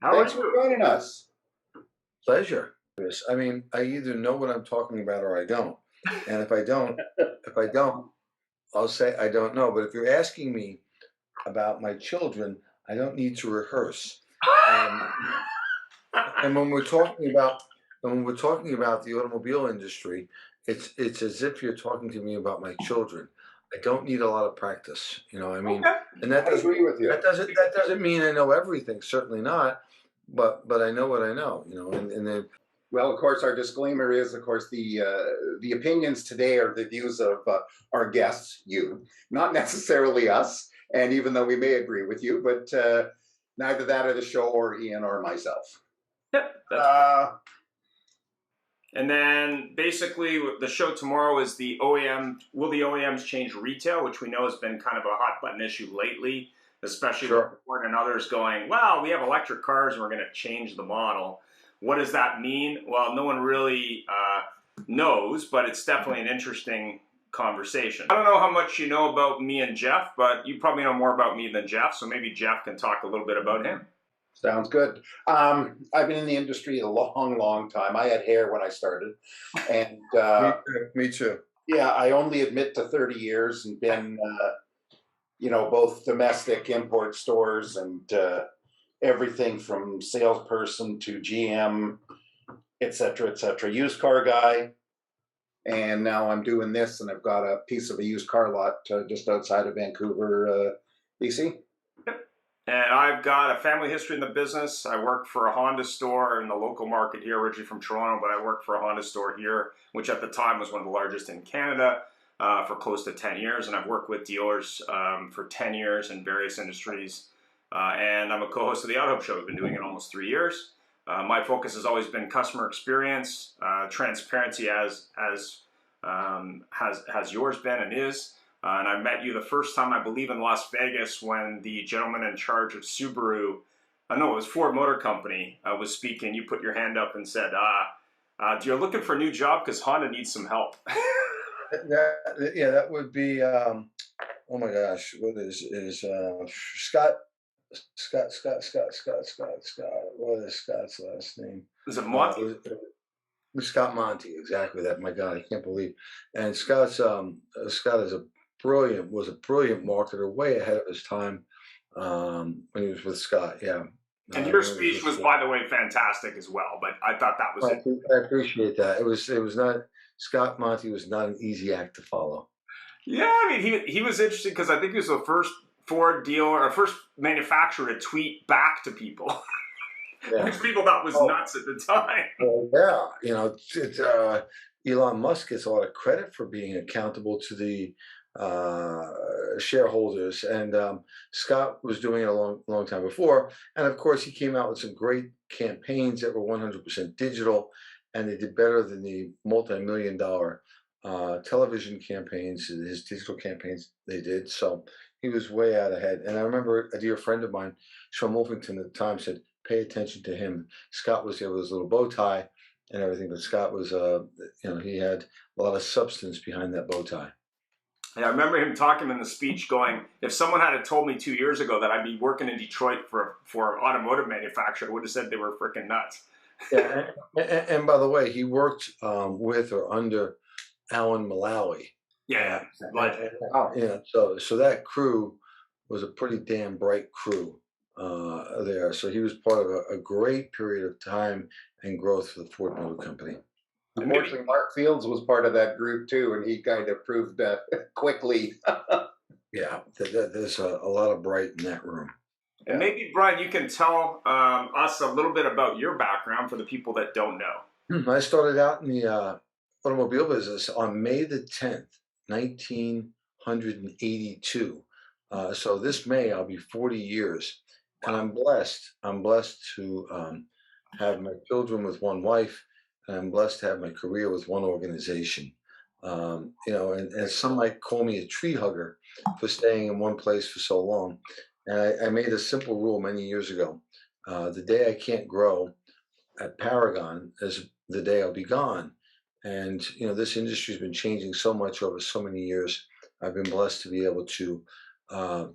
How are Thanks for you? joining us. Pleasure. Yes, I mean, I either know what I'm talking about or I don't. And if I don't, I'll say I don't know. But if you're asking me about my children, I don't need to rehearse. And and when we're talking about the automobile industry, it's as if you're talking to me about my children. I don't need a lot of practice, I mean, Okay. and that I doesn't agree with you. that doesn't mean I know everything, certainly not, but I know what I know, and then Well, of course, our disclaimer is, of course, the opinions today are the views of our guests, you, not necessarily us. And even though we may agree with you, but neither that or the show or Ian or myself. Yep. Uh, And then basically the show tomorrow is the OEM. Will the OEMs change retail, which we know has been kind of a hot button issue lately, especially with sure. Ford and others going, well, we have electric cars and we're going to change the model. What does that mean? Well, no one really knows, but it's definitely an interesting conversation. I don't know how much you know about me and Jeff, but you probably know more about me than Jeff, so maybe Jeff can talk a little bit about him. Sounds good. I've been in the industry a long, long time. I had hair when I started, and Me too. yeah, I only admit to 30 years and been, both domestic import stores and everything from salesperson to GM, et cetera, et cetera. Used car guy, and now I'm doing this, and I've got a piece of a used car lot just outside of Vancouver, BC. And I've got a family history in the business. I worked for a Honda store in the local market here, originally from Toronto, but I worked for a Honda store here, which at the time was one of the largest in Canada, for close to 10 years. And I've worked with dealers for 10 years in various industries. And I'm a co-host of the Auto Hub Show. I've been doing it almost 3 years. My focus has always been customer experience, transparency has yours been and is. And I met you the first time, I believe, in Las Vegas when the gentleman in charge of Subaru, no, it was Ford Motor Company, was speaking. You put your hand up and said, you're looking for a new job because Honda needs some help. Yeah, that would be, oh my gosh, what is Scott, what is Scott's last name? Was it Uh, Monty? it was, it was Scott Monty, exactly that. My God, I can't believe. And Scott was a brilliant marketer, way ahead of his time, when he was with Scott. Yeah, And your when he was speech with was, Scott. by the way, fantastic as well. But I thought that was it. I appreciate that. It was not Scott Monty was not an easy act to follow. Yeah, I mean, he was interesting because I think he was the first Ford dealer or first manufacturer to tweet back to people, Yeah. which people thought was nuts at the time. Well, yeah, Elon Musk gets a lot of credit for being accountable to the shareholders, and Scott was doing it a long time before. And of course, he came out with some great campaigns that were 100% digital, and they did better than the multi-million-dollar television campaigns, his digital campaigns they did. So he was way out ahead. And I remember a dear friend of mine, Sean Wolfington, at the time said, "Pay attention to him." Scott was there with his little bow tie and everything, but Scott was, he had a lot of substance behind that bow tie. Yeah, I remember him talking in the speech going, if someone had told me 2 years ago that I'd be working in Detroit for an automotive manufacturer, I would have said they were freaking nuts. Yeah, and by the way, he worked with or under Alan Malawi. Yeah, And, so that crew was a pretty damn bright crew there. So he was part of a great period of time and growth for the Ford Motor Company. Unfortunately, Mark Fields was part of that group too, and he kind of proved that quickly. Yeah, there's a lot of bright in that room. And maybe, Brian, you can tell us a little bit about your background for the people that don't know. I started out in the automobile business on May the 10th, 1982. So this May I'll be 40 years, and I'm blessed. I'm blessed to have my children with one wife, and I'm blessed to have my career with one organization. And some might call me a tree hugger for staying in one place for so long. And I made a simple rule many years ago. The day I can't grow at Paragon is the day I'll be gone. And this industry has been changing so much over so many years. I've been blessed to be able to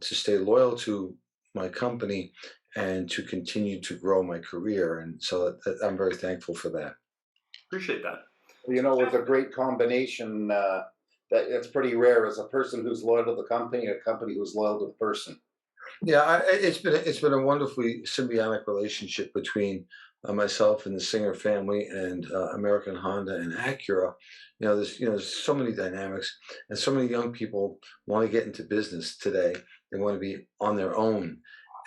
stay loyal to my company and to continue to grow my career. And so I'm very thankful for that. Appreciate that. You So know, it was Jeff, a great combination. That it's pretty rare as a person who's loyal to the company, and a company who's loyal to the person. Yeah, it's been a wonderfully symbiotic relationship between myself and the Singer family and American Honda and Acura. There's so many dynamics, and so many young people want to get into business today. They want to be on their own,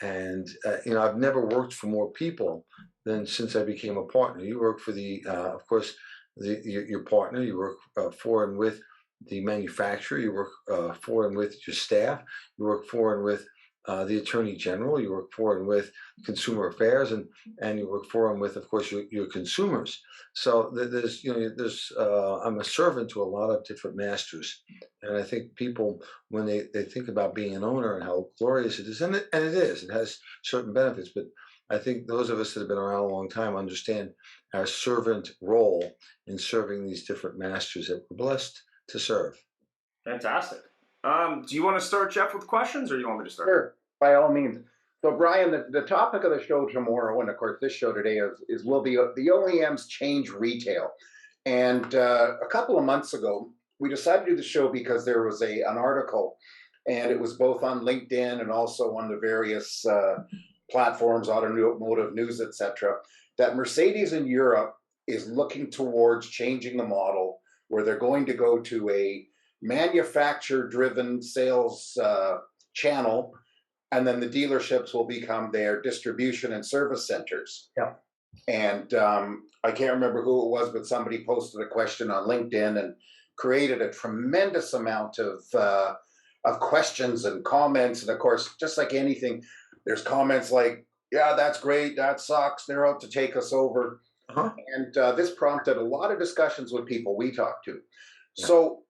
and I've never worked for more people than since I became a partner. You work for of course, your partner. You work for and with the manufacturer. You work for and with your staff. You work for and with the Attorney General. You work for and with Consumer Affairs, and you work for and with, of course, your consumers. So I'm a servant to a lot of different masters, and I think people, when they think about being an owner and how glorious it is, and it is, it has certain benefits, but I think those of us that have been around a long time understand our servant role in serving these different masters that we're blessed to serve. fantastic. Do you want to start, Jeff, with questions, or do you want me to start? Sure, by all means. So, Brian, the topic of the show tomorrow, and of course this show today, is will the OEMs change retail? And a couple of months ago, we decided to do the show because there was an article, and it was both on LinkedIn and also on the various platforms, Automotive News, etc., that Mercedes in Europe is looking towards changing the model, where they're going to go to a manufacturer-driven sales channel, and then the dealerships will become their distribution and service centers. Yeah. And I can't remember who it was, but somebody posted a question on LinkedIn and created a tremendous amount of questions and comments. And of course, just like anything, there's comments like, "Yeah, that's great. That sucks. They're out to take us over." Uh-huh. And this prompted a lot of discussions with people we talked to. Yeah. So,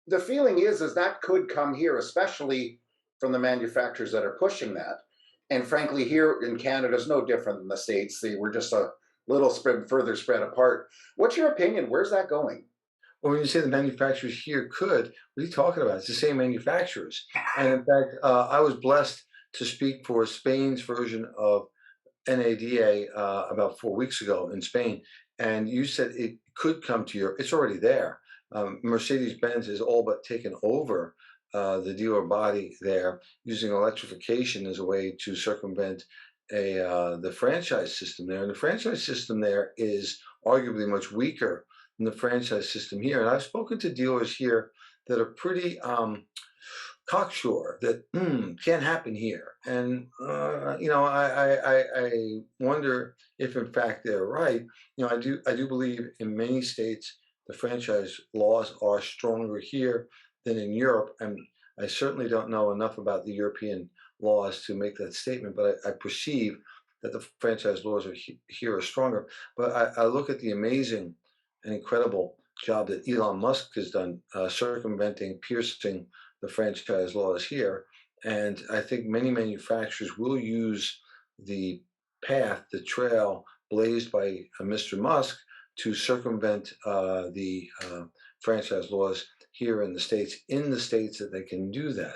the feeling is that could come here, especially from the manufacturers that are pushing that. And frankly, here in Canada is no different than the States. We're just a little further spread apart. What's your opinion? Where's that going? Well, when you say the manufacturers here could, what are you talking about? It's the same manufacturers. And in fact, I was blessed to speak for Spain's version of NADA about 4 weeks ago in Spain. And you said it could come to Europe. It's already there. Mercedes-Benz has all but taken over the dealer body there, using electrification as a way to circumvent the franchise system there. And the franchise system there is arguably much weaker than the franchise system here. And I've spoken to dealers here that are pretty cocksure that can't happen here. And I wonder if in fact they're right. I do believe in many states the franchise laws are stronger here than in Europe, and I certainly don't know enough about the European laws to make that statement, but I perceive that the franchise laws here are stronger. But I look at the amazing and incredible job that Elon Musk has done circumventing, piercing the franchise laws here. And I think many manufacturers will use the path, the trail blazed by Mr. Musk to circumvent the franchise laws here in the states that they can do that.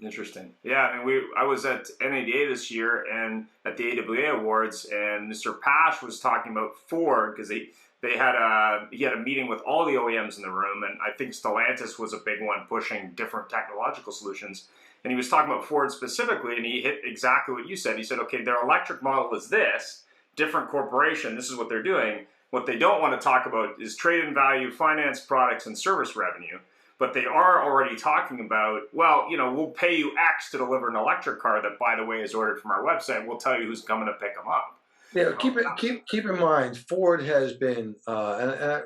Interesting. Yeah, I mean, I was at NADA this year and at the AWA Awards, and Mr. Pash was talking about Ford because he had a meeting with all the OEMs in the room, and I think Stellantis was a big one pushing different technological solutions. And he was talking about Ford specifically, and he hit exactly what you said. He said, okay, their electric model is this, different corporation, this is what they're doing. What they don't want to talk about is trade-in value, finance products, and service revenue. But they are already talking about, well, we'll pay you X to deliver an electric car that, by the way, is ordered from our website. We'll tell you who's coming to pick them up. Yeah, keep in mind, Ford has been, I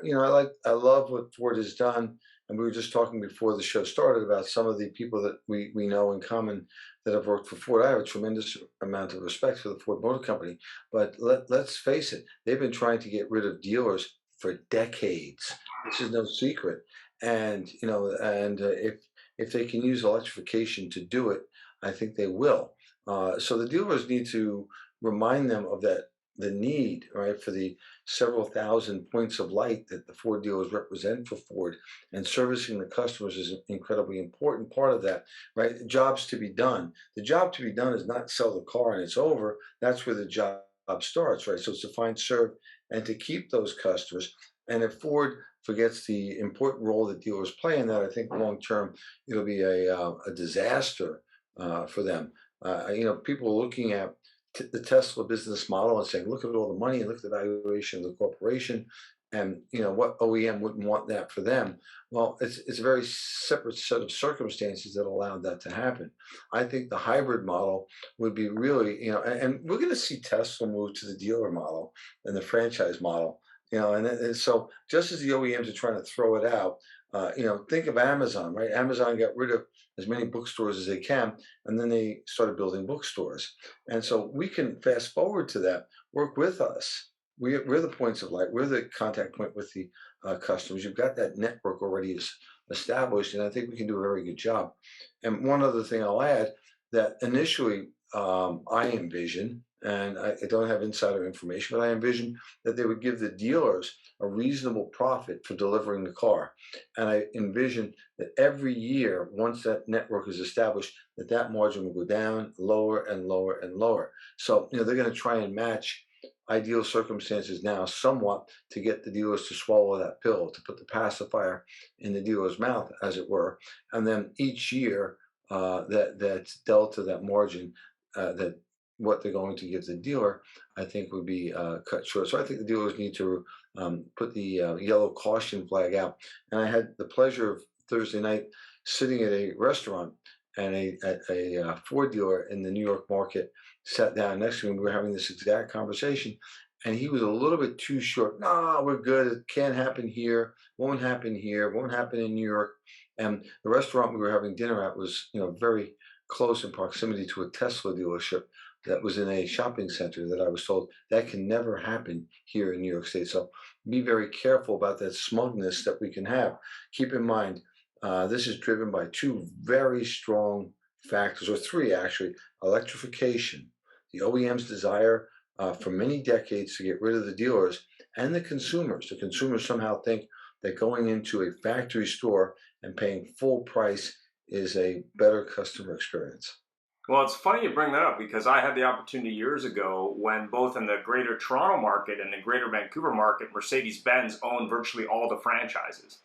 love what Ford has done, and we were just talking before the show started about some of the people that we know in common that have worked for Ford. I have a tremendous amount of respect for the Ford Motor Company, but let's face it, they've been trying to get rid of dealers for decades. This is no secret, and if they can use electrification to do it, I think they will. So the dealers need to remind them of that the need, right, for the several thousand points of light that the Ford dealers represent for Ford, and servicing the customers is an incredibly important part of that, right? Jobs to be done. The job to be done is not sell the car and it's over. That's where the job starts, right? So it's to find, serve, and to keep those customers. And if Ford forgets the important role that dealers play in that, I think long term it'll be a disaster for them. People are looking at the Tesla business model and saying, look at all the money and look at the valuation of the corporation. And what OEM wouldn't want that for them? Well, it's a very separate set of circumstances that allowed that to happen. I think the hybrid model would be really, and we're going to see Tesla move to the dealer model and the franchise model. And so just as the OEMs are trying to throw it out, think of Amazon, right? Amazon got rid of as many bookstores as they can, and then they started building bookstores. And so we can fast forward to that, work with us. We're the points of light. We're the contact point with the customers. You've got that network already established, and I think we can do a very good job. And one other thing I'll add, that initially I envision, and I don't have insider information, but I envision that they would give the dealers a reasonable profit for delivering the car. And I envision that every year, once that network is established, that margin will go down lower and lower and lower. So, they're going to try and match ideal circumstances now somewhat to get the dealers to swallow that pill, to put the pacifier in the dealer's mouth, as it were. And then each year, that delta, that margin, that what they're going to give the dealer, I think would be cut short. So I think the dealers need to put the yellow caution flag out. And I had the pleasure of Thursday night sitting at a restaurant, and a Ford dealer in the New York market sat down next to me. We were having this exact conversation, and he was a little bit too short. No, we're good. It can't happen here. Won't happen here. Won't happen in New York. And the restaurant we were having dinner at was, very close in proximity to a Tesla dealership that was in a shopping center that I was told that can never happen here in New York State. So be very careful about that smugness that we can have. Keep in mind, this is driven by two very strong factors, or three actually: electrification, the OEM's desire for many decades to get rid of the dealers, and the consumers. The consumers somehow think that going into a factory store and paying full price is a better customer experience. Well, it's funny you bring that up, because I had the opportunity years ago when both in the greater Toronto market and the greater Vancouver market, Mercedes-Benz owned virtually all the franchises.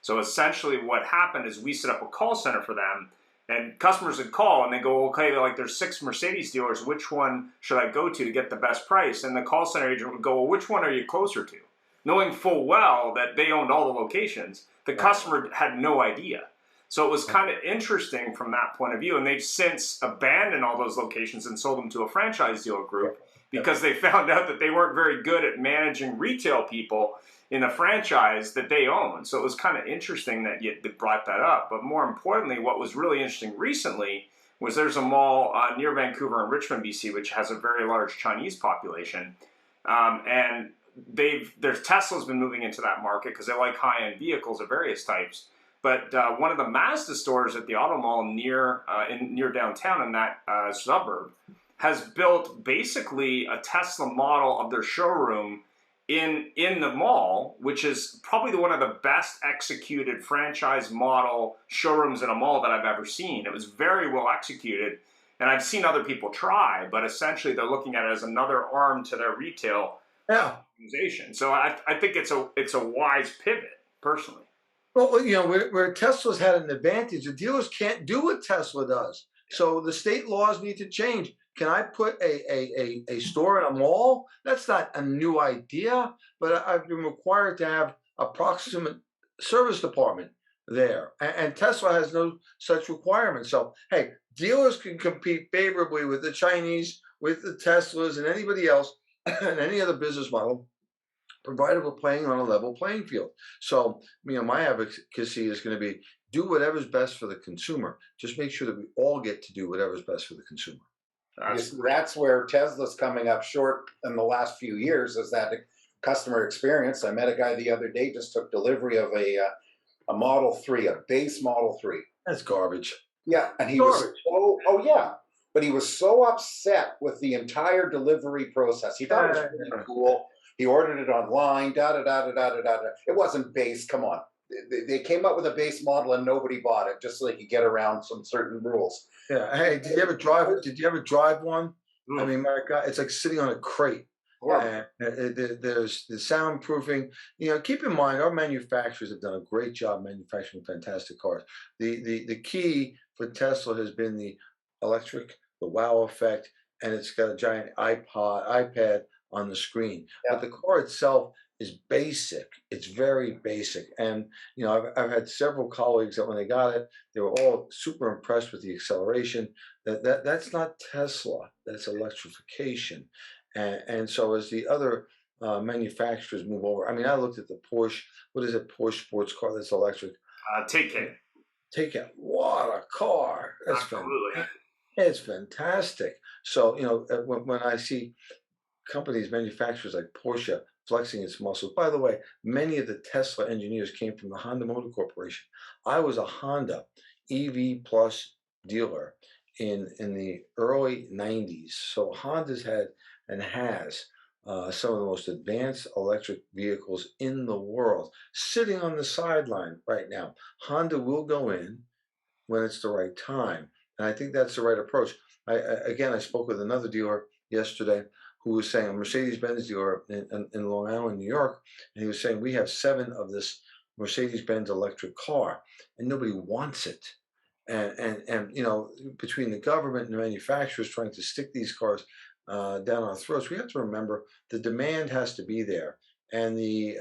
So essentially what happened is we set up a call center for them, and customers would call and they go, okay, like there's 6 Mercedes dealers, which one should I go to get the best price? And the call center agent would go, well, which one are you closer to? Knowing full well that they owned all the locations, the customer had no idea. So it was kind of interesting from that point of view. And they've since abandoned all those locations and sold them to a franchise dealer group, because they found out that they weren't very good at managing retail people in a franchise that they own. So it was kind of interesting that you brought that up. But more importantly, what was really interesting recently was there's a mall near Vancouver in Richmond, BC, which has a very large Chinese population. And Tesla's been moving into that market because they like high-end vehicles of various types. But one of the Mazda stores at the Auto Mall near downtown in that suburb has built basically a Tesla model of their showroom in the mall, which is probably one of the best executed franchise model showrooms in a mall that I've ever seen. It was very well executed, and I've seen other people try, but essentially they're looking at it as another arm to their retail organization. So I think it's a wise pivot, personally. Well, where Tesla's had an advantage, the dealers can't do what Tesla does. So the state laws need to change. Can I put a store in a mall? That's not a new idea, but I've been required to have a proximate service department there. And Tesla has no such requirement. So, hey, dealers can compete favorably with the Chinese, with the Teslas, and anybody else, and any other business model, provided we're playing on a level playing field. So, my advocacy is going to be do whatever's best for the consumer. Just make sure that we all get to do whatever's best for the consumer. That's where Tesla's coming up short in the last few years, is that customer experience. I met a guy the other day, just took delivery of a Model 3, a base Model 3. That's garbage. Yeah, and he was oh yeah. but he was so upset with the entire delivery process. He thought it was Yeah, really yeah. cool. He ordered it online. Da da da da da da da. It wasn't base. Come on, they came up with a base model and nobody bought it just so they could get around some certain rules. Yeah. Hey, did you ever drive one? I Oof, mean, my God, it's like sitting on a crate. Horrible. And there's the soundproofing. You know, keep in mind our manufacturers have done a great job manufacturing fantastic cars. The key for Tesla has been the electric, the wow effect, and it's got a giant iPad on the screen. But Yeah. the car itself is basic. It's very basic. And you know, I've had several colleagues that when they got it, they were all super impressed with the acceleration. That's not Tesla. That's electrification. And so as the other manufacturers move over, I mean, I looked at the Porsche. What is it? Porsche sports car that's electric. take it. Take it. What a car! That's Absolutely. fantastic. It's fantastic. So you know, when I see companies, manufacturers like Porsche flexing its muscles. By the way, many of the Tesla engineers came from the Honda Motor Corporation. I was a Honda EV Plus dealer in the early 90s. So Honda's had and has some of the most advanced electric vehicles in the world sitting on the sideline right now. Honda will go in when it's the right time. And I think that's the right approach. Again, I spoke with another dealer yesterday who was saying, a Mercedes-Benz dealer in Long Island, New York, and he was saying, we have 7 of this Mercedes-Benz electric car, and nobody wants it. And you know, between the government and the manufacturers trying to stick these cars down our throats, we have to remember the demand has to be there, and the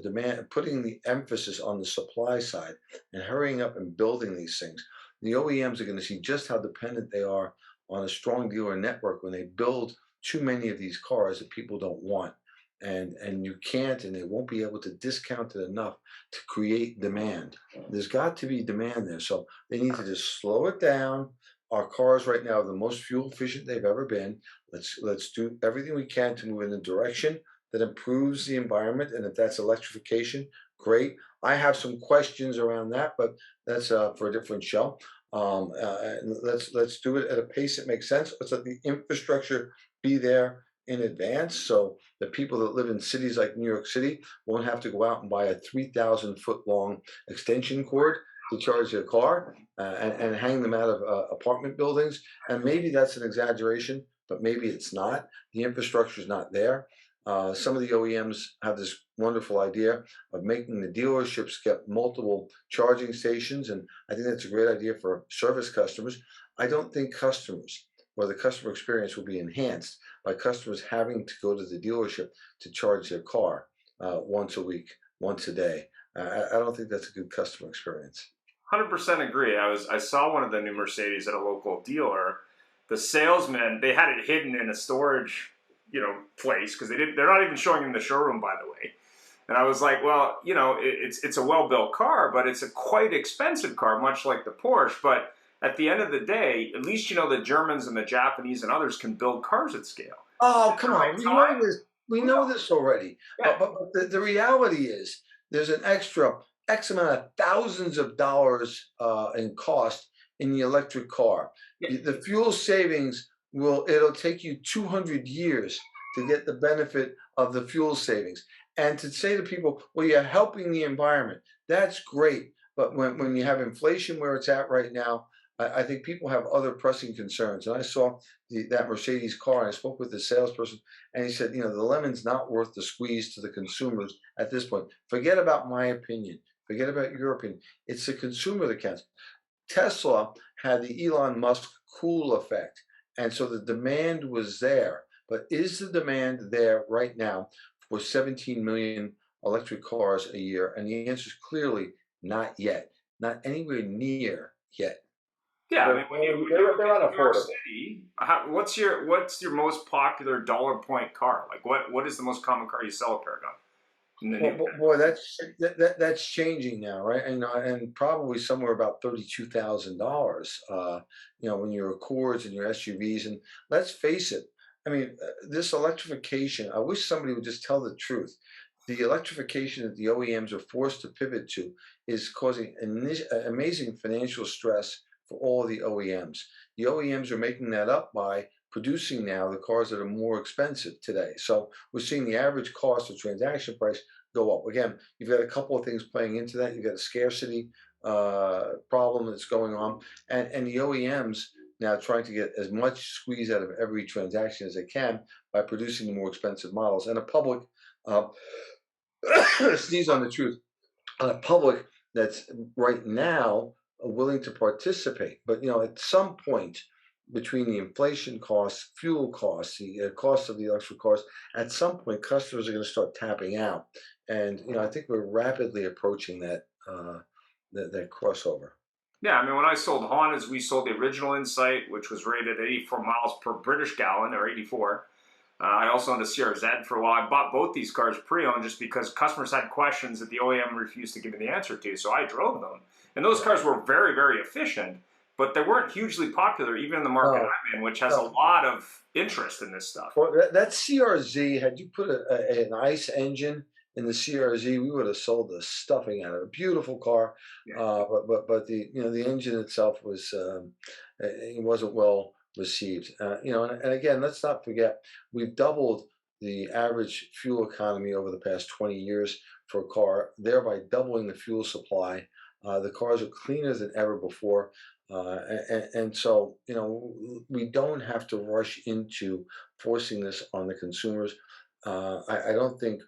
demand, putting the emphasis on the supply side and hurrying up and building these things. The OEMs are going to see just how dependent they are on a strong dealer network when they build too many of these cars that people don't want. And you can't, and they won't be able to discount it enough to create demand. There's got to be demand there. So they need to just slow it down. Our cars right now are the most fuel efficient they've ever been. Let's do everything we can to move in a direction that improves the environment. And if that's electrification, great. I have some questions around that, but that's for a different show. Let's do it at a pace that makes sense. Let's let the infrastructure be there in advance, so the people that live in cities like New York City won't have to go out and buy a 3,000-foot long extension cord to charge their car and hang them out of apartment buildings. And maybe that's an exaggeration, but maybe it's not. The infrastructure is not there. Some of the OEMs have this wonderful idea of making the dealerships get multiple charging stations, and I think that's a great idea for service customers. I don't think customers or the customer experience will be enhanced by customers having to go to the dealership to charge their car once a week, once a day. I don't think that's a good customer experience. 100% agree. I saw one of the new Mercedes at a local dealer. The salesman, they had it hidden in a storage, place because they're not even showing in the showroom, by the way. And I was like, well, it's a well-built car, but it's a quite expensive car, much like the Porsche. But at the end of the day, at least the Germans and the Japanese and others can build cars at scale. Oh, At the come right on. We time, know this. We who know knows? this already. Yeah, But the reality is there's an extra X amount of thousands of dollars in cost in the electric car. yeah, The fuel savings it'll take you 200 years to get the benefit of the fuel savings. And to say to people, well, you're helping the environment, that's great. But when you have inflation where it's at right now, I think people have other pressing concerns. And I saw that Mercedes car, and I spoke with the salesperson, and he said, the lemon's not worth the squeeze to the consumers at this point. Forget about my opinion. Forget about your opinion. It's the consumer that counts. Tesla had the Elon Musk cool effect, and so the demand was there. But is the demand there right now for 17 million electric cars a year? And the answer is clearly not yet, not anywhere near yet. yeah. I They're mean, when you look they're at New York unaffordable. City, what's your most popular dollar point car? Like, what is the most common car you sell at Paragon in the new? Boy, that's changing now, right? And probably somewhere about $32,000. When your Accords and your SUVs, and let's face it, I mean, this electrification. I wish somebody would just tell the truth. The electrification that the OEMs are forced to pivot to is causing amazing financial stress for all the OEMs. The OEMs are making that up by producing now the cars that are more expensive today. So we're seeing the average cost of transaction price go up. Again, you've got a couple of things playing into that. You've got a scarcity problem that's going on, and the OEMs now trying to get as much squeeze out of every transaction as they can by producing the more expensive models, and a public uh, sneeze on the truth, on a public that's right now willing to participate. But at some point between the inflation costs, fuel costs, the cost of the electric cars, at some point customers are going to start tapping out, and I think we're rapidly approaching that crossover. Yeah, I mean, when I sold Hondas, we sold the original Insight, which was rated at 84 miles per British gallon, or 84. I also owned a CRZ for a while. I bought both these cars pre-owned just because customers had questions that the OEM refused to give me the answer to, so I drove them. And those cars were very, very efficient, but they weren't hugely popular, even in the market I'm in, which has a lot of interest in this stuff. Well, that CRZ, had you put an ICE engine in the CRZ, we would have sold the stuffing out of it. Beautiful car, Yeah. but the engine itself was it wasn't well received. And again, let's not forget, we've doubled the average fuel economy over the past 20 years for a car, thereby doubling the fuel supply. The cars are cleaner than ever before. And so, we don't have to rush into forcing this on the consumers. I don't think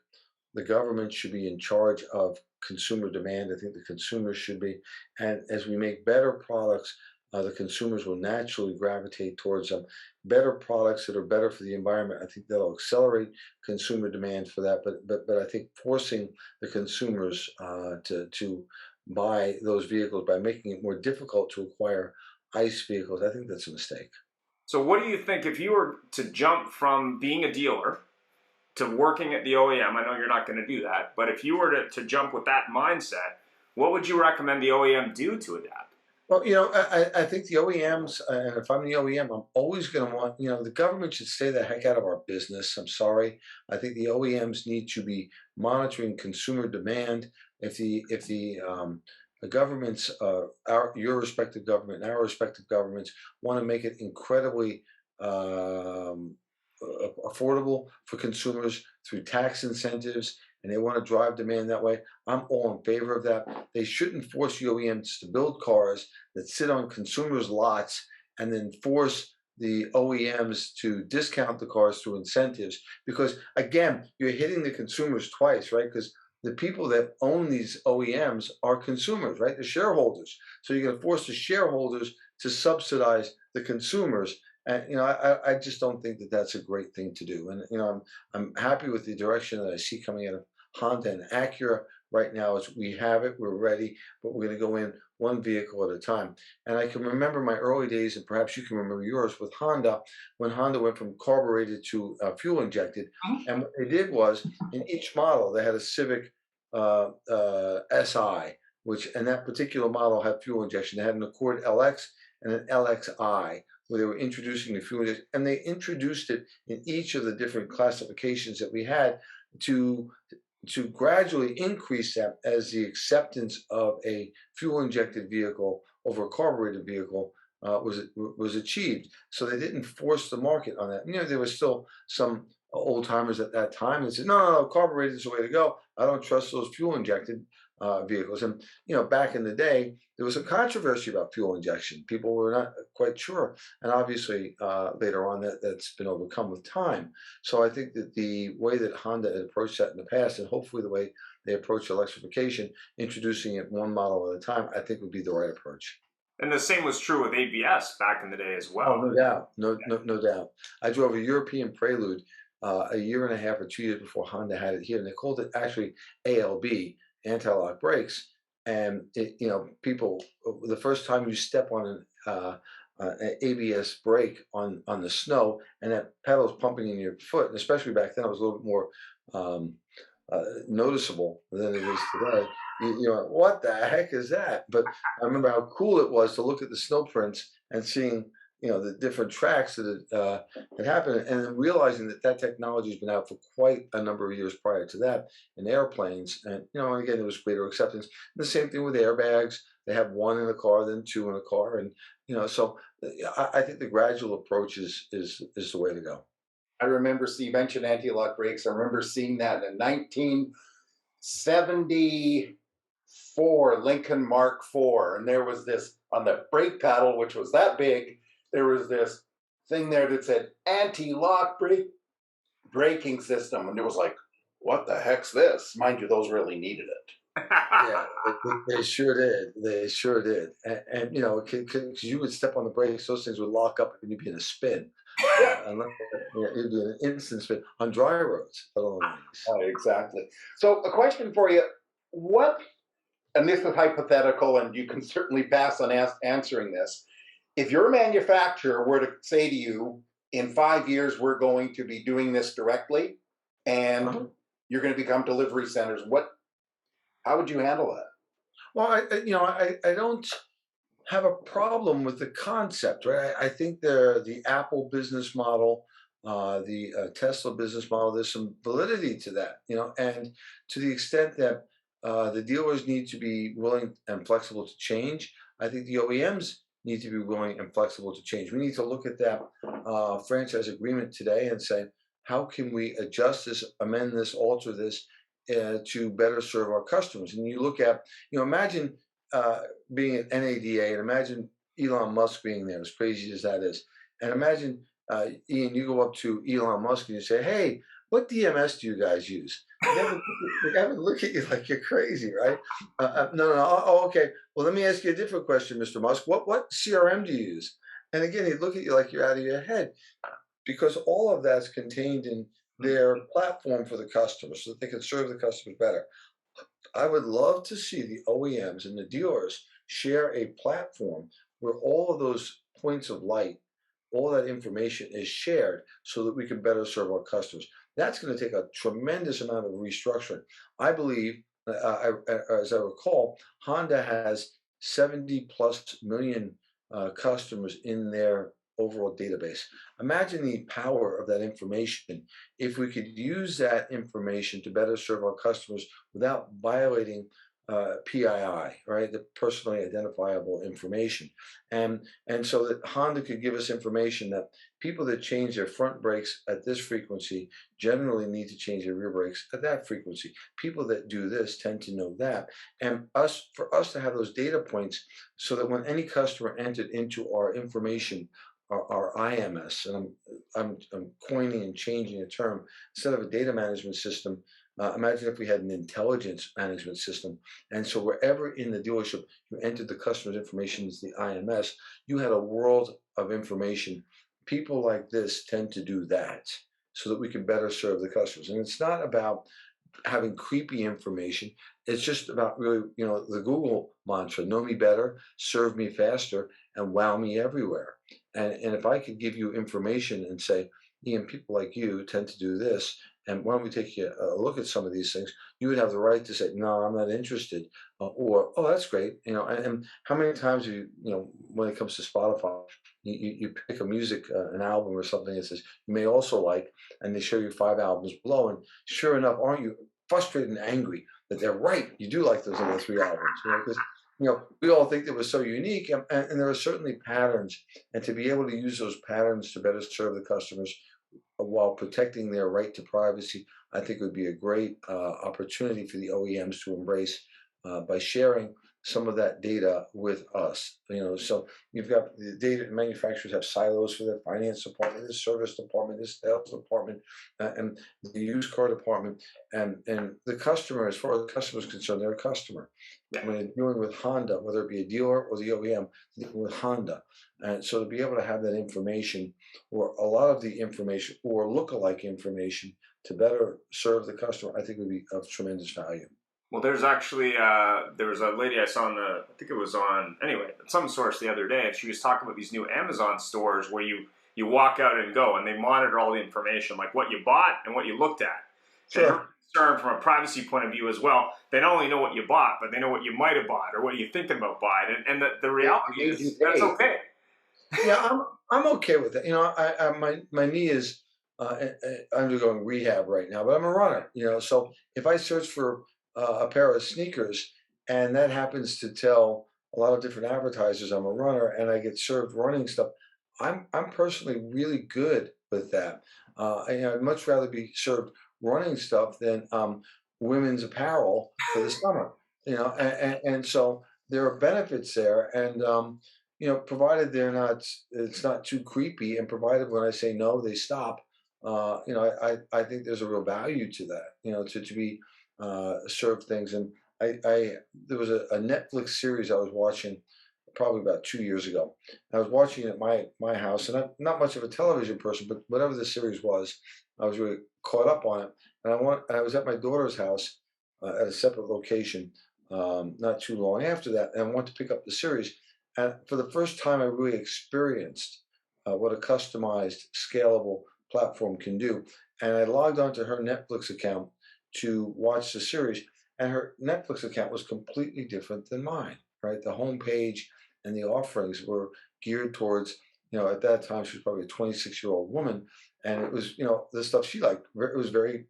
the government should be in charge of consumer demand. I think the consumers should be. And as we make better products, the consumers will naturally gravitate towards them. Better products that are better for the environment, I think that'll accelerate consumer demand for that. But I think forcing the consumers to buy those vehicles by making it more difficult to acquire ICE vehicles, I think that's a mistake. So what do you think if you were to jump from being a dealer to working at the OEM? I know you're not going to do that, but if you were to jump with that mindset, what would you recommend the OEM do to adapt? Well, I think the OEMs, and if I'm the OEM, I'm always going to want, the government should stay the heck out of our business. I'm sorry. I think the OEMs need to be monitoring consumer demand. If the governments, your respective government and our respective governments, want to make it incredibly affordable for consumers through tax incentives, and they want to drive demand that way, I'm all in favor of that. They shouldn't force the OEMs to build cars that sit on consumers' lots and then force the OEMs to discount the cars through incentives, because again, you're hitting the consumers twice, right? Because the people that own these OEMs are consumers, right? The shareholders. So you're going to force the shareholders to subsidize the consumers. And I just don't think that that's a great thing to do. And I'm happy with the direction that I see coming out of Honda and Acura right now. As we have it, we're ready, but we're going to go in one vehicle at a time. And I can remember my early days, and perhaps you can remember yours, with Honda, when Honda went from carbureted to fuel injected. And what they did was, in each model, they had a Civic SI, and that particular model had fuel injection. They had an Accord LX and an LXI, where they were introducing the fuel injection, and they introduced it in each of the different classifications that we had to gradually increase that as the acceptance of a fuel injected vehicle over a carbureted vehicle was achieved. So they didn't force the market on that. There was still some old timers at that time that said, no, carbureted is the way to go. I don't trust those fuel injected vehicles. And back in the day, there was a controversy about fuel injection. People were not quite sure, and obviously later on that's been overcome with time. So I think that the way that Honda had approached that in the past, and hopefully the way they approach electrification, introducing it one model at a time, I think would be the right approach. And the same was true with ABS back in the day as well. Oh, no doubt, no doubt. I drove a European Prelude a year and a half or 2 years before Honda had it here, and they called it actually ALB, anti-lock brakes. And people, the first time you step on an ABS brake on the snow, and that pedal's pumping in your foot, and especially back then, it was a little bit more noticeable than it is today. What the heck is that? But I remember how cool it was to look at the snow prints and seeing the different tracks that had happened, and then realizing that that technology has been out for quite a number of years prior to that in airplanes, and and again there was greater acceptance. And the same thing with airbags. They have one in a car, then two in a car, and so I think the gradual approach is the way to go. I remember, see, you mentioned anti-lock brakes. I remember seeing that in 1974 Lincoln Mark IV. And there was this on the brake paddle, which was that big, there was this thing there that said anti-lock braking system. And it was like, what the heck's this? Mind you, those really needed it. Yeah, they sure did. They sure did. And because you would step on the brakes, those things would lock up and you'd be in a spin. Unless, it'd be an instant spin on dry roads, let alone ice. Exactly. So a question for you. What, and this is hypothetical, and you can certainly pass on answering this. If your manufacturer were to say to you, in 5 years, we're going to be doing this directly, and you're going to become delivery centers, how would you handle that? Well, I don't have a problem with the concept, right? I think the Apple business model, the Tesla business model, there's some validity to that, and to the extent that the dealers need to be willing and flexible to change, I think the OEMs need to be willing and flexible to change. We need to look at that franchise agreement today and say, how can we adjust this, amend this, alter this to better serve our customers? And you look at, imagine being at NADA, and imagine Elon Musk being there, as crazy as that is. And imagine, Ian, you go up to Elon Musk and you say, hey, what DMS do you guys use? They have to look at you like you're crazy, right? No. Oh, okay. Well, let me ask you a different question, Mr. Musk. What CRM do you use? And again, he'd look at you like you're out of your head, because all of that's contained in their platform for the customer so that they can serve the customers better. I would love to see the OEMs and the dealers share a platform where all of those points of light, all that information is shared so that we can better serve our customers. That's going to take a tremendous amount of restructuring. I believe, as I recall, Honda has 70 plus million customers in their overall database. Imagine the power of that information if we could use that information to better serve our customers without violating PII, right? The personally identifiable information. And so that Honda could give us information that people that change their front brakes at this frequency generally need to change their rear brakes at that frequency. People that do this tend to know that. And for us to have those data points so that when any customer entered into our information, our IMS, and I'm coining and changing a term, instead of a data management system, imagine if we had an intelligence management system. And so wherever in the dealership you entered the customer's information as the IMS, you had a world of information. People like this tend to do that so that we can better serve the customers. And it's not about having creepy information. It's just about really, the Google mantra: know me better, serve me faster, and wow me everywhere. And if I could give you information and say, Ian, people like you tend to do this, and why don't we take a look at some of these things, you would have the right to say, no, I'm not interested, or, oh, that's great. And how many times when it comes to Spotify, you pick a music, an album or something that says you may also like, and they show you 5 albums below, and sure enough, aren't you frustrated and angry that they're right? You do like those other 3 albums, because we all think they were so unique, and there are certainly patterns, and to be able to use those patterns to better serve the customers while protecting their right to privacy, I think would be a great opportunity for the OEMs to embrace by sharing some of that data with us. So you've got the data manufacturers have silos for their finance department, the service department, the sales department, and the used car department, and the customer, as far as the customer is concerned, they're a customer. When you're dealing with Honda, whether it be a dealer or the OEM, dealing with Honda. And so to be able to have that information, or a lot of the information, or lookalike information to better serve the customer, I think would be of tremendous value. Well, there's actually, there was a lady I saw I think it was on, anyway, some source the other day, and she was talking about these new Amazon stores where you walk out and go, and they monitor all the information, like what you bought and what you looked at. Sure. And her concern from a privacy point of view as well, they not only know what you bought, but they know what you might have bought or what you're thinking about buying. And the reality is that's okay. Yeah, I'm okay with it. My knee is undergoing rehab right now, but I'm a runner. So if I search for a pair of sneakers and that happens to tell a lot of different advertisers I'm a runner, and I get served running stuff, I'm personally really good with that. I'd much rather be served running stuff than women's apparel for the summer. And so there are benefits there, and provided it's not too creepy, and provided when I say no, they stop. I think there's a real value to that. To be served things, and there was a Netflix series I was watching probably about 2 years ago. I was watching it at my house, and I'm not much of a television person, but whatever the series was, I was really caught up on it. And I was at my daughter's house at a separate location not too long after that, and I wanted to pick up the series. And for the first time, I really experienced what a customized, scalable platform can do. And I logged onto her Netflix account to watch the series, and her Netflix account was completely different than mine. Right, the homepage and the offerings were geared towards, at that time she was probably a 26-year-old woman, and it was, the stuff she liked. It was very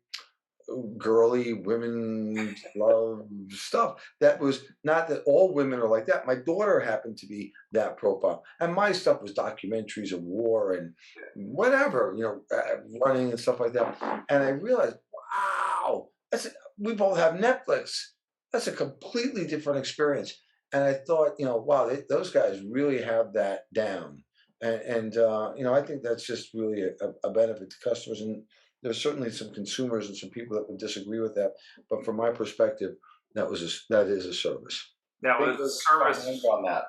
girly women love stuff. That was not that all women are like that. My daughter happened to be that profile, and my stuff was documentaries of war and whatever, running and stuff like that. And I realized, wow, we both have Netflix. That's a completely different experience. And I thought, wow, those guys really have that down. And I think that's just really a benefit to customers. And there's certainly some consumers and some people that would disagree with that, but from my perspective, that is a service. That I think was we're a behind service. on that.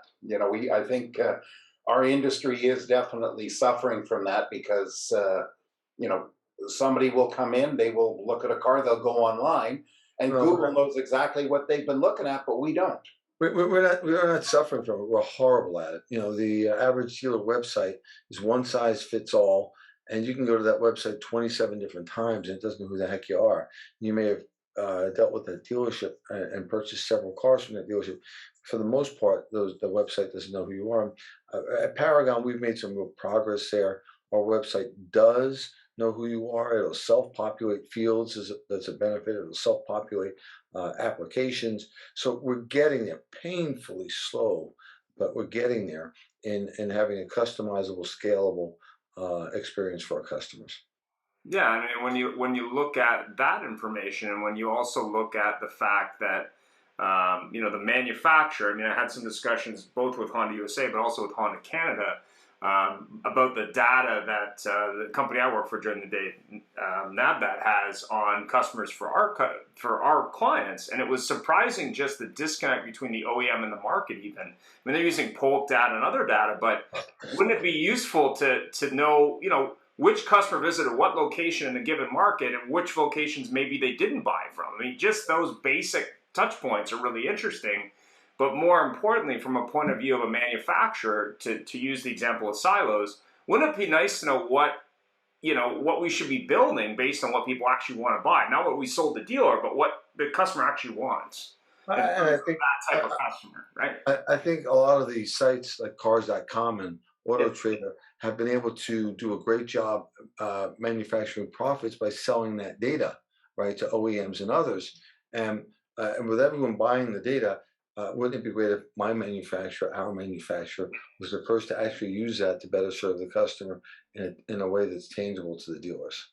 I think our industry is definitely suffering from that because, you know, somebody will come in, they will look at a car, they'll go online, and Well, Google knows exactly what they've been looking at, but we don't. we're not suffering from it. We're horrible at it. The average dealer website is one size fits all, and you can go to that website 27 different times, and it doesn't know who the heck you are. You may have dealt with that dealership and purchased several cars from that dealership. For the most part, the website doesn't know who you are. At Paragon, we've made some real progress there. Our website does know who you are. It'll self-populate fields. That's a benefit. It'll self-populate applications. So we're getting there, painfully slow, but we're getting there in having a customizable, scalable experience for our customers. Yeah, I mean, when you look at that information, and when you also look at the fact that the manufacturer. I mean, I had some discussions both with Honda USA, but also with Honda Canada about the data that the company I work for during the day, NABDAT, has on customers for our clients, and it was surprising just the disconnect between the OEM and the market. Even, I mean, they're using Polk data and other data, but wouldn't it be useful to know, which customer visited what location in a given market and which locations maybe they didn't buy from? I mean, just those basic touch points are really interesting. But more importantly, from a point of view of a manufacturer, to use the example of silos, wouldn't it be nice to know what we should be building based on what people actually want to buy? Not what we sold the dealer, but what the customer actually wants in And terms I of think that type I, of customer, right? I think a lot of these sites like Cars.com and Yeah. Auto Trader have been able to do a great job manufacturing profits by selling that data, right, to OEMs and others. And with everyone buying the data, wouldn't it be great if our manufacturer, was the first to actually use that to better serve the customer in a way that's tangible to the dealers?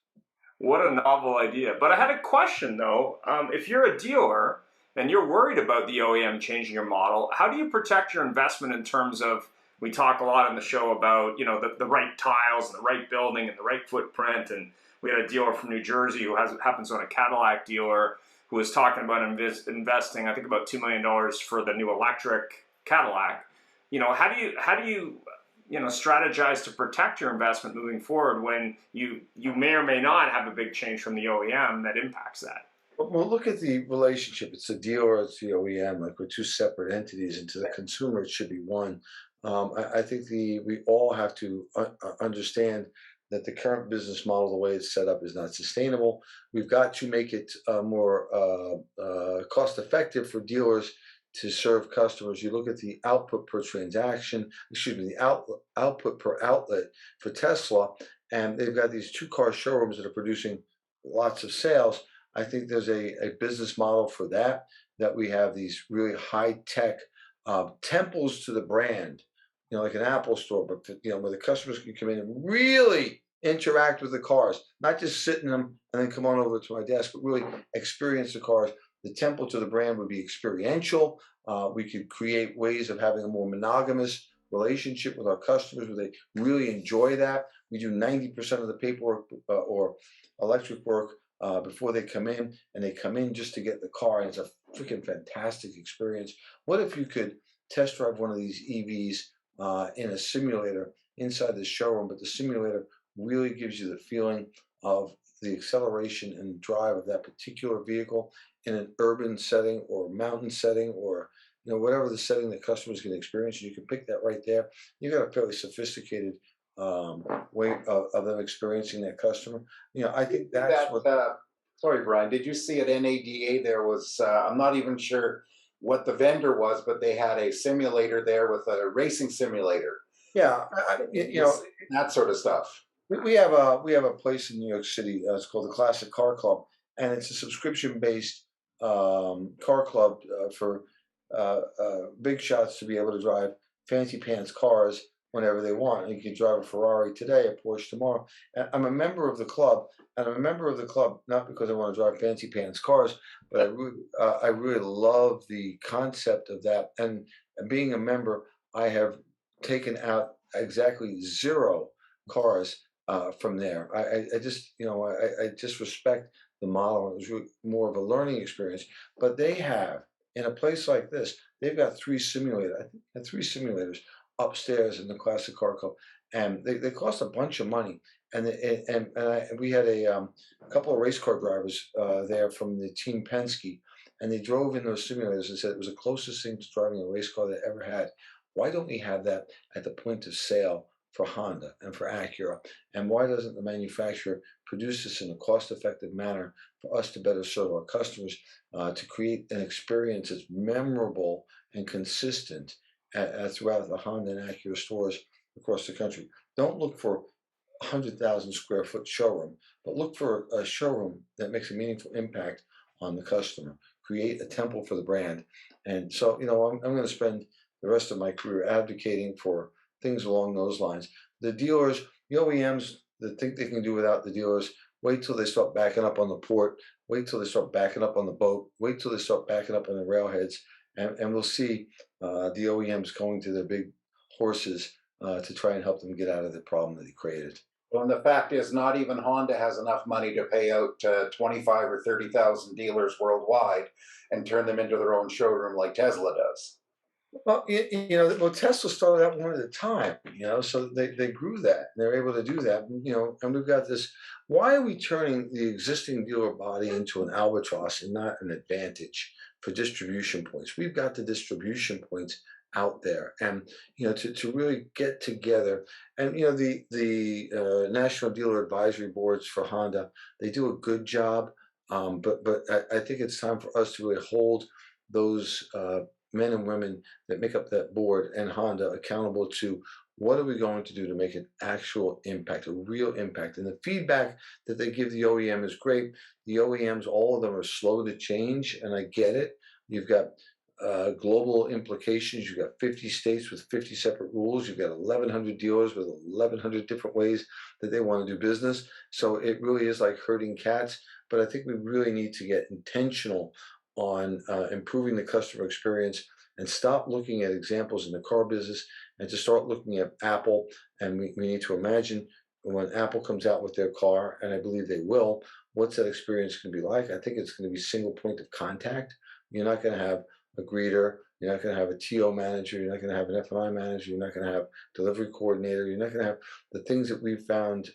What a novel idea. But I had a question though. If you're a dealer and you're worried about the OEM changing your model, how do you protect your investment in terms of, we talk a lot on the show about, the right tiles and the right building and the right footprint. And we had a dealer from New Jersey who happens to own a Cadillac dealer who was talking about investing, I think, about $2 million for the new electric Cadillac. How do you strategize to protect your investment moving forward when you may or may not have a big change from the OEM that impacts that? Well, look at the relationship. It's the dealer, it's the OEM. Like we're two separate entities, and to the consumer, it should be one. I think we all have to understand that the current business model, the way it's set up, is not sustainable. We've got to make it more cost effective for dealers to serve customers. You look at the output per transaction, excuse me, the output per outlet for Tesla, and they've got these two car showrooms that are producing lots of sales. I think there's a business model for that, that we have these really high tech temples to the brand, like an Apple store, but where the customers can come in and really interact with the cars, not just sit in them and then come on over to my desk, but really experience the cars. The temple to the brand would be experiential. We could create ways of having a more monogamous relationship with our customers where they really enjoy that. We do 90% of the paperwork or electric work before they come in, and they come in just to get the car, and it's a freaking fantastic experience. What if you could test drive one of these EVs in a simulator inside the showroom, but the simulator really gives you the feeling of the acceleration and drive of that particular vehicle in an urban setting or mountain setting, or whatever the setting the customers can experience. You can pick that right there. You got a fairly sophisticated way of them experiencing that customer. I think that's what. Sorry, Brian. Did you see at NADA there was? I'm not even sure what the vendor was, but they had a simulator there with a racing simulator. Yeah, That sort of stuff. we have a place in New York City. It's called the Classic Car Club, and it's a subscription-based car club for big shots to be able to drive fancy pants cars whenever they want. And you can drive a Ferrari today, a Porsche tomorrow. And I'm a member of the club, and I'm a member of the club not because I want to drive fancy pants cars, but I really love the concept of that. And being a member, I have taken out exactly 0 cars from there. I just I just respect the model. It was really more of a learning experience. But they have, in a place like this, they've got 3 simulators. I think they have 3 simulators upstairs in the Classic Car Club, and they cost a bunch of money. And we had a couple of race car drivers there from the Team Penske, and they drove in those simulators and said it was the closest thing to driving a race car they ever had. Why don't we have that at the point of sale for Honda and for Acura? And why doesn't the manufacturer produce this in a cost-effective manner for us to better serve our customers, to create an experience that's memorable and consistent throughout the Honda and Acura stores across the country? Don't look for 100,000 square foot showroom, but look for a showroom that makes a meaningful impact on the customer. Create a temple for the brand. And so, I'm going to spend the rest of my career advocating for things along those lines. The dealers, the OEMs that think they can do without the dealers, wait till they start backing up on the port, wait till they start backing up on the boat, wait till they start backing up on the railheads, and we'll see the OEMs going to their big horses to try and help them get out of the problem that they created. Well, and the fact is, not even Honda has enough money to pay out 25 or 30,000 dealers worldwide and turn them into their own showroom like Tesla does. Well, Tesla started out one at a time, so they grew that. And they're able to do that, and we've got this. Why are we turning the existing dealer body into an albatross and not an advantage for distribution points? We've got the distribution points out there, and to really get together. And the National Dealer Advisory Boards for Honda, they do a good job, but I think it's time for us to really hold those men and women that make up that board and Honda accountable to what are we going to do to make an actual impact, a real impact. And the feedback that they give the OEM is great. The OEMs, all of them are slow to change, and I get it. You've got global implications. You've got 50 states with 50 separate rules. You've got 1,100 dealers with 1,100 different ways that they want to do business. So it really is like herding cats. But I think we really need to get intentional on improving the customer experience and stop looking at examples in the car business and to start looking at Apple. And we need to imagine when Apple comes out with their car, and I believe they will, what's that experience going to be like? I think it's going to be single point of contact. You're not going to have a greeter. You're not going to have a TO manager. You're not going to have an FMI manager. You're not going to have delivery coordinator. You're not going to have the things that we've found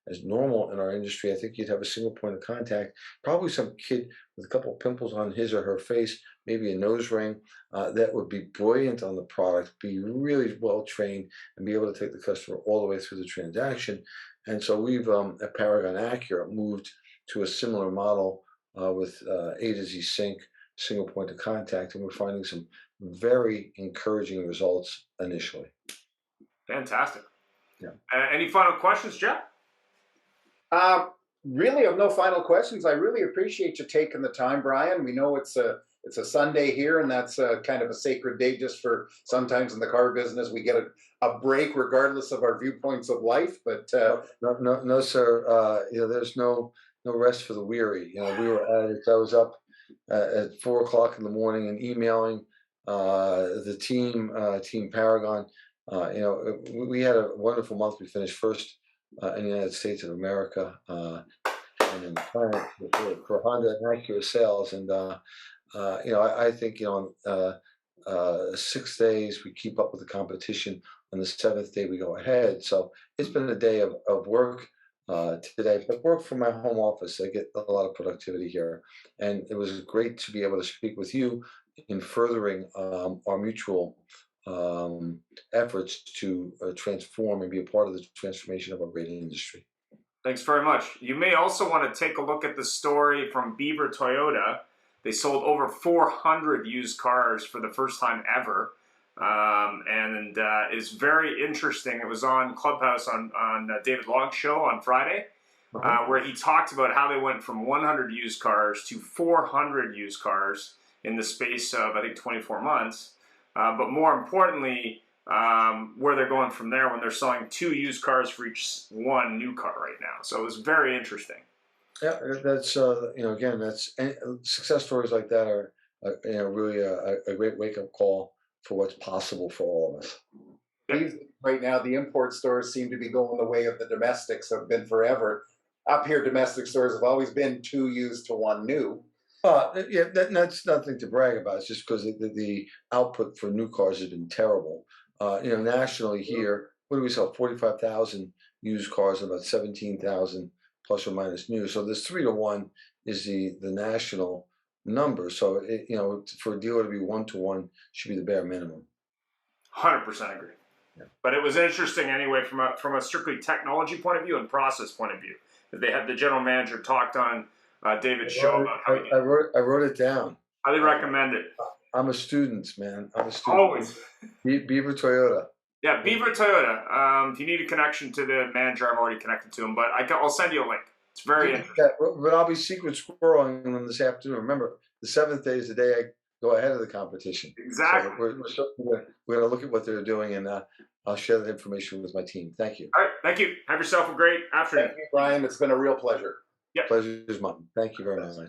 as normal in our industry. I think you'd have a single point of contact, probably some kid with a couple of pimples on his or her face, maybe a nose ring, that would be brilliant on the product, be really well trained, and be able to take the customer all the way through the transaction. And so we've, at Paragon Acura, moved to a similar model with A to Z Sync single point of contact, and we're finding some very encouraging results initially. Fantastic. Yeah. Any final questions, Jeff? Really, have no final questions. I really appreciate you taking the time, Brian. We know it's a Sunday here, and that's kind of a sacred day just for sometimes in the car business. We get a break regardless of our viewpoints of life. But No, sir. There's no rest for the weary. We were at it. I was up at 4 o'clock in the morning and emailing the team Paragon. We had a wonderful month. We finished first in the United States of America, and in Planet for Honda and Acura sales. And I think 6 days we keep up with the competition. On the 7th day we go ahead. So it's been a day of work today, but work from my home office. I get a lot of productivity here, and it was great to be able to speak with you in furthering our mutual efforts to transform and be a part of the transformation of our rating industry. Thanks very much. You may also want to take a look at the story from Beaver Toyota. They sold over 400 used cars for the first time ever. And it's very interesting. It was on Clubhouse on David Long's show on Friday, where he talked about how they went from 100 used cars to 400 used cars in the space of, I think, 24 months. But more importantly, where they're going from there when they're selling 2 used cars for each 1 new car right now. So it was very interesting. Yeah, that's again, that's success stories like that are really a great wake-up call for what's possible for all of us. Right now, the import stores seem to be going the way of the domestics have been forever. Up here, domestic stores have always been 2 used to 1 new. Yeah, that's nothing to brag about. It's just because the output for new cars has been terrible. Nationally here, what do we sell? 45,000 used cars and about 17,000 plus or minus new. So this 3 to 1 is the national number. So for a dealer to be 1 to 1 should be the bare minimum. 100% agree. Yeah. But it was interesting anyway from a strictly technology point of view and process point of view. They had the general manager talked on David's show about how I wrote it down. Highly recommend it. I'm a student, man. I'm a student. Always. Beaver Toyota. Yeah, Beaver Toyota. If you need a connection to the manager, I'm already connected to him, but I'll send you a link. It's very interesting. Yeah, but I'll be secret squirreling them this afternoon. Remember, the 7th day is the day I go ahead of the competition. Exactly. So we're going to look at what they're doing, and I'll share that information with my team. Thank you. All right. Thank you. Have yourself a great afternoon. Thank you, Brian. It's been a real pleasure. Yep. Pleasure is mine. Thank you very much. Bye.